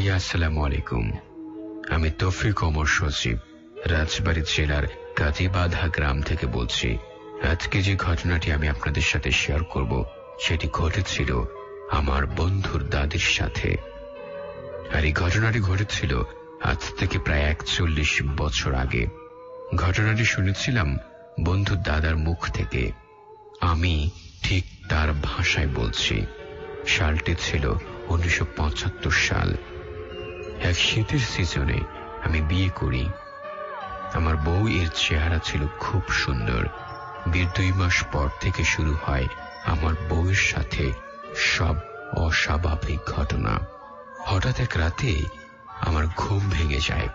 ভাইয়া আসসালামু আলাইকুম। আমি তৌফিক ওমর সজীব রাজবাড়ী জেলার কাজীবাধা গ্রাম থেকে বলছি। আজকে যে ঘটনাটি আমি আপনাদের সাথে শেয়ার করব সেটি ঘটেছিল আমার বন্ধুর দাদির সাথে। আর এই ঘটনাটি ঘটেছিল আজ থেকে প্রায় 41 বছর আগে। ঘটনাটি শুনেছিলাম বন্ধুর দাদার মুখ থেকে। আমি ঠিক তার ভাষায় বলছি। সালটি ছিল 1975 সাল। এক শীতের সিজনে আমি বিয়ে করি। আমার বউ এর চেহারা ছিল খুব সুন্দর। বিয়ের 2 মাস পর থেকে শুরু হয় আমার বউয়ের সাথে সব অস্বাভাবিক ঘটনা। হঠাৎ এক রাতে আমার ঘুম ভেঙে যায়,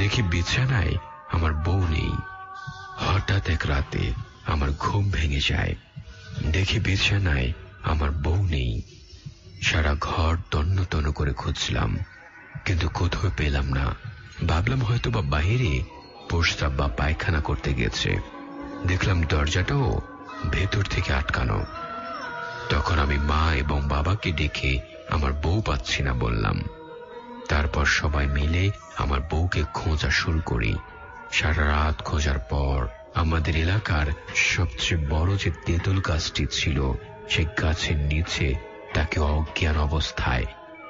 দেখি বিছানায় আমার বউ নেই। হঠাৎ এক রাতে আমার ঘুম ভেঙে যায়, দেখি বিছানায় আমার বউ নেই। সারা ঘর তন্ন তন্ন করে খুঁজলাম, কিন্তু কোথাও পেলাম না। ভাবলাম হয়তো বা বাইরে প্রস্রাব বা পায়খানা করতে গেছে। দেখলাম দরজাটাও ভেতর থেকে আটকানো। তখন আমি মা এবং বাবাকে ডেকে আমার বউ পাচ্ছি না বললাম। তারপর সবাই মিলে আমার বউকে খোঁজা শুরু করি। সারা রাত খোঁজার পর আমাদের এলাকার সবচেয়ে বড় যে তেঁতুল গাছটি ছিল সেই গাছের নিচে তাকে অজ্ঞান অবস্থায়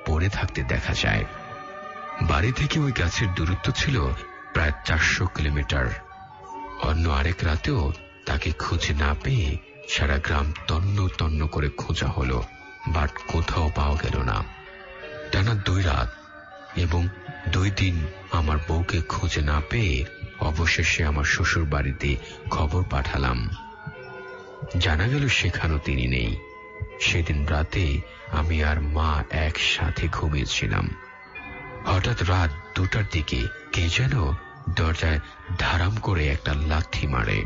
পড়ে থাকতে দেখা যায়। বাড়ি থেকে ওই গাছের দূরত্ব ছিল প্রায় 400 কিলোমিটার। অন্য আরেক রাতেও তাকে খুঁজে না পেয়ে সারা গ্রাম তন্ন তন্ন করে খোঁজা হলো, বাট কোথাও পাওয়া গেল না। টানা 2 রাত এবং 2 দিন আমার বউকে খুঁজে না পেয়ে অবশেষে আমার শ্বশুর বাড়িতে খবর পাঠালাম। জানা গেল সেখানেও তিনি নেই। সেদিন রাতে আমি আর মা একসাথে ঘুমিয়েছিলাম। হঠাৎ রাত 2টার দিকে কে যেন দরজায় ধারাম করে একটা লাথি মারে।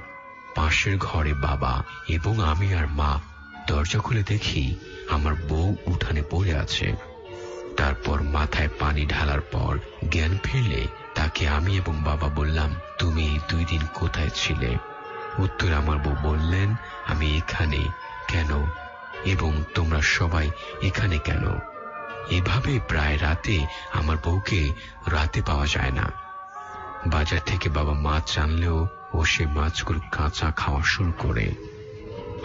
পাশের ঘরে বাবা এবং আমি আর মা দরজা খুলে দেখি আমার বউ উঠানে পড়ে আছে। তারপর মাথায় পানি ঢালার পর জ্ঞান ফিরলে তাকে আমি এবং বাবা বললাম, তুমি 2 দিন কোথায় ছিলে? উত্তরে আমার বউ বললেন, আমি এখানে। কেন? এবং তোমরা সবাই এখানে কেন? এভাবে প্রায় রাতে আমার বউকে রাতে পাওয়া যায় না। বাজার থেকে বাবা মাছ আনলেও ও সে মাছগুলো কাঁচা খাওয়া শুরু করে।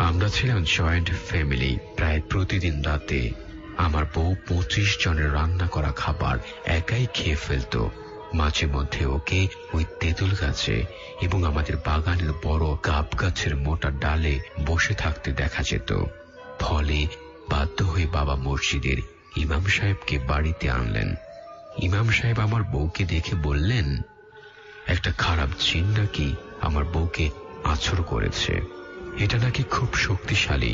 আমরা ছিলাম জয়েন্ট ফ্যামিলি। প্রায় প্রতিদিন রাতে আমার বউ 25 জনের রান্না করা খাবার একাই খেয়ে ফেলত। মাঝে মধ্যে ওকে ওই তেঁতুল গাছে এবং আমাদের বাগানের বড় গাব গাছের মোটা ডালে বসে থাকতে দেখা যেত। ফলে বাধ্য হয়ে বাবা মসজিদের ইমাম সাহেবকে বাড়িতে আনলেন। ইমাম সাহেব আমার বউকে দেখে বললেন, একটা খারাপ জিন নাকি আমার বউকে আছর করেছে। এটা নাকি খুব শক্তিশালী।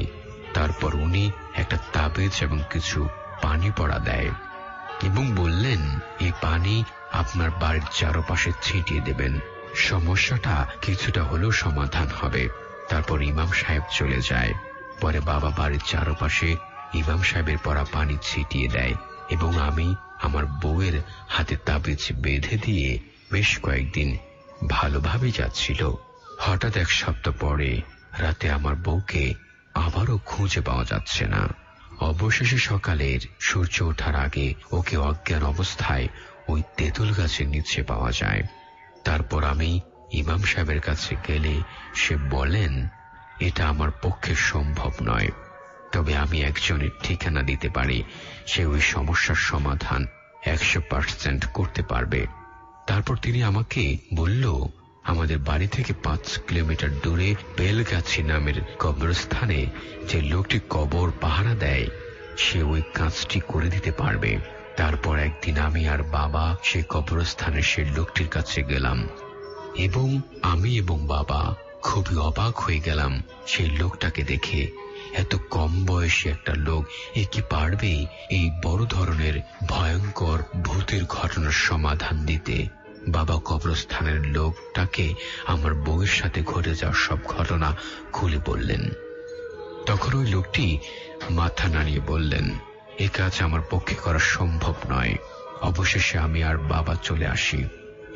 তারপর উনি একটা তাবিজ এবং কিছু পানি পড়া দেয় এবং বললেন, এই পানি আপনার বাড়ির চারপাশে ছিটিয়ে দেবেন, সমস্যাটা কিছুটা হলেও সমাধান হবে। তারপর ইমাম সাহেব চলে যায়। পরে বাবা বাড়ির চারপাশে ইমাম সাহেবের পড়া পানি ছিটিয়ে দেয় এবং আমি আমার বউয়ের হাতে তাবিজ বেঁধে দিয়ে বেশ কয়েকদিন ভালোভাবে যাচ্ছিল। হঠাৎ 1 সপ্তাহ পরে রাতে আমার বউকে আবারও খুঁজে পাওয়া যাচ্ছে না। অবশেষে সকালের সূর্য ওঠার আগে ওকে অজ্ঞান অবস্থায় ওই তেঁতুল গাছের নিচে পাওয়া যায়। তারপর আমি ইমাম সাহেবের কাছে গেলে সে বলেন, এটা আমার পক্ষে সম্ভব নয়, তবে আমি একজনের ঠিকানা দিতে পারি, সে ওই সমস্যার সমাধান 100% করতে পারবে। তারপর তিনি আমাকে বলল, আমাদের বাড়ি থেকে 5 কিলোমিটার দূরে বেলগাছি নামের কবরস্থানে যে লোকটি কবর পাহারা দেয় সে ওই কাজটি করে দিতে পারবে। তারপর একদিন আমি আর বাবা সেই কবরস্থানে সেই লোকটির কাছে গেলাম এবং আমি এবং বাবা খুবই অবাক হয়ে গেলাম সেই লোকটাকে দেখে। এত কম বয়সী একটা লোক এ কি পারবে এই বড় ধরনের ভয়ঙ্কর ভূতের ঘটনার সমাধান দিতে? বাবা কবরস্থানের লোকটাকে আমার বউয়ের সাথে ঘটে যাওয়ার সব ঘটনা খুলে বললেন। তখন ওই লোকটি মাথা নাড়িয়ে বললেন, এ কাজ আমার পক্ষে করা সম্ভব নয়। অবশেষে আমি আর বাবা চলে আসি।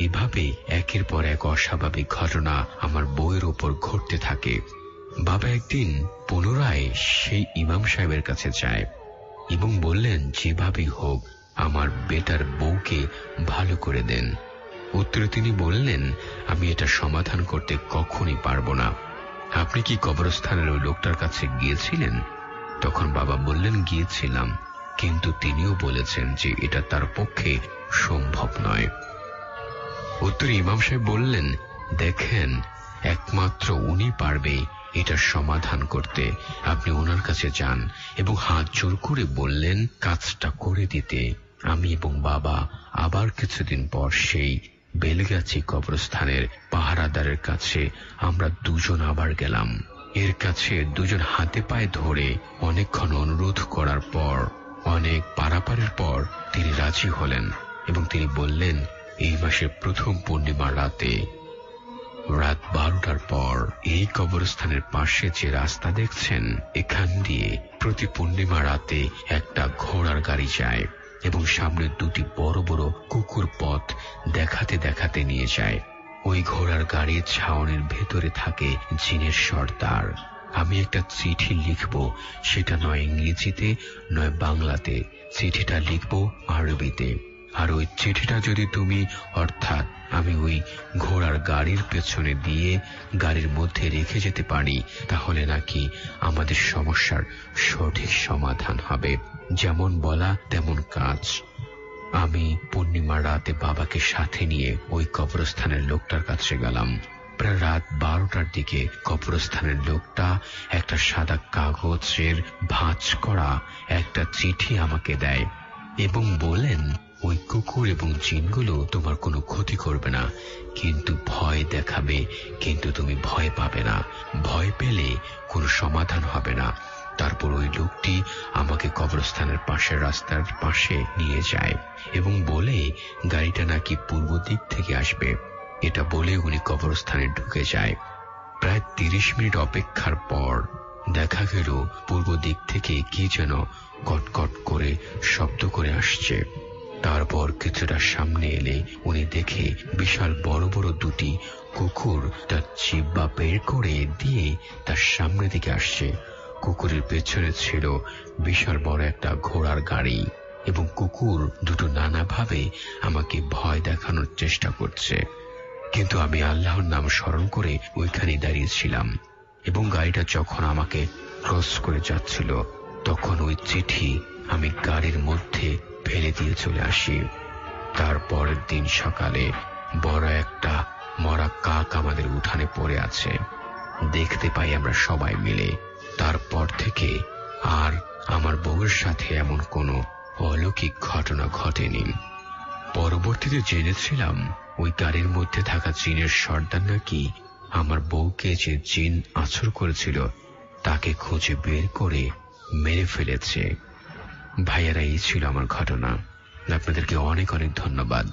এভাবে একের পর এক অস্বাভাবিক ঘটনা আমার বউয়ের উপর ঘটতে থাকে। বাবা একদিন পুনরায় সেই ইমাম সাহেবের কাছে যায় এবং বললেন, যেভাবেই হোক আমার বেটার বউকে ভালো করে দেন। উত্তরে তিনি বললেন, আমি এটা সমাধান করতে কখনই পারবো না। আপনি কি কবরস্থানের ওই লোকটার কাছে গিয়েছিলেন? তখন বাবা বললেন, গিয়েছিলাম, কিন্তু তিনিও বলেছেন যে এটা তার পক্ষে সম্ভব নয়। উত্তরে ইমাম সাহেব বললেন, দেখেন, একমাত্র উনি পারবে এটার সমাধান করতে। আপনি ওনার কাছে যান। এবং হাত জোর করে বললেন কাজটা করে দিতে। আমি এবং বাবা আবার কিছুদিন পর সেই বেলগাছি কবরস্থানের পাহারাদারের কাছে আমরা দুজন আবার গেলাম। এর কাছে দুজন হাতে পায়ে ধরে অনেকক্ষণ অনুরোধ করার পর, অনেক পারাপারের পর তিনি রাজি হলেন এবং তিনি বললেন, এই মাসের প্রথম পূর্ণিমার রাতে রাত 12টার পর এই কবরস্থানের পাশে যে রাস্তা দেখছেন, এখান দিয়ে প্রতি পূর্ণিমা রাতে একটা ঘোড়ার গাড়ি যায় এবং সামনে দুটি বড় বড় কুকুর পথ দেখাতে দেখাতে নিয়ে যায়। ওই ঘোড়ার গাড়ির ছাউনির ভেতরে থাকে জিনের সর্দার। আমি একটা চিঠি লিখব, সেটা নয় ইংরেজিতে নয় বাংলাতে, চিঠিটা লিখব আরবিতে। আর ওই চিঠিটা যদি তুমি, অর্থাৎ আমি ওই ঘোড়ার গাড়ির পেছনে দিয়ে গাড়ির মধ্যে রেখে যেতে পারি, তাহলে নাকি আমাদের সমস্যার সঠিক সমাধান হবে। যেমন বলা তেমন কাজ। আমি পূর্ণিমার রাতে বাবাকে সাথে নিয়ে ওই কবরস্থানের লোকটার কাছে গেলাম। প্রায় রাত 12টার দিকে কবরস্থানের লোকটা একটা সাদা কাগজের ভাঁজ করা একটা চিঠি আমাকে দেয় এবং বলেন, ওই কুকুর এবং জিনগুলো তোমার কোনো ক্ষতি করবে না, কিন্তু ভয় দেখাবে, কিন্তু তুমি ভয় পাবে না। ভয় পেলে কোনো সমাধান হবে না। তারপর ওই লোকটি আমাকে কবরস্থানের পাশের রাস্তার পাশে নিয়ে যায় এবং বলে গাড়িটা নাকি পূর্ব দিক থেকে আসবে। এটা বলে উনি কবরস্থানে ঢুকে যায়। প্রায় 30 মিনিট অপেক্ষার পর দেখা গেল পূর্ব দিক থেকে কি যেন কটকট করে শব্দ করে আসছে। তারপর কিছুটা সামনে এলে উনি দেখে বিশাল বড় বড় দুটি কুকুর তার জিহ্বা বের করে দিয়ে তার সামনে দিকে আসছে। কুকুরের পেছনে ছিল বিশাল বড় একটা ঘোড়ার গাড়ি এবং কুকুর দুটো নানাভাবে আমাকে ভয় দেখানোর চেষ্টা করছে। কিন্তু আমি আল্লাহর নাম স্মরণ করে ওইখানে দাঁড়িয়েছিলাম এবং গাড়িটা যখন আমাকে ক্রস করে যাচ্ছিল, তখন ওই চিঠি আমি গাড়ির মধ্যে ফেলে দিয়ে চলে আসি। তারপরের দিন সকালে বড় একটা মরা কাক আমাদের উঠানে পড়ে আছে, দেখতে পাই আমরা সবাই মিলে। তারপর থেকে আর আমার বউয়ের সাথে এমন কোনো অলৌকিক ঘটনা ঘটেনি। পরবর্তীতে জেনেছিলাম ওই গাড়ির মধ্যে থাকা জিনের সর্দার নাকি আমার বউকে যে জিন আছর করেছিল তাকে খুঁজে বের করে মেরে ফেলেছে। ভাইয়ারা, এই ছিল আমার ঘটনা। আপনাদেরকে অনেক অনেক ধন্যবাদ।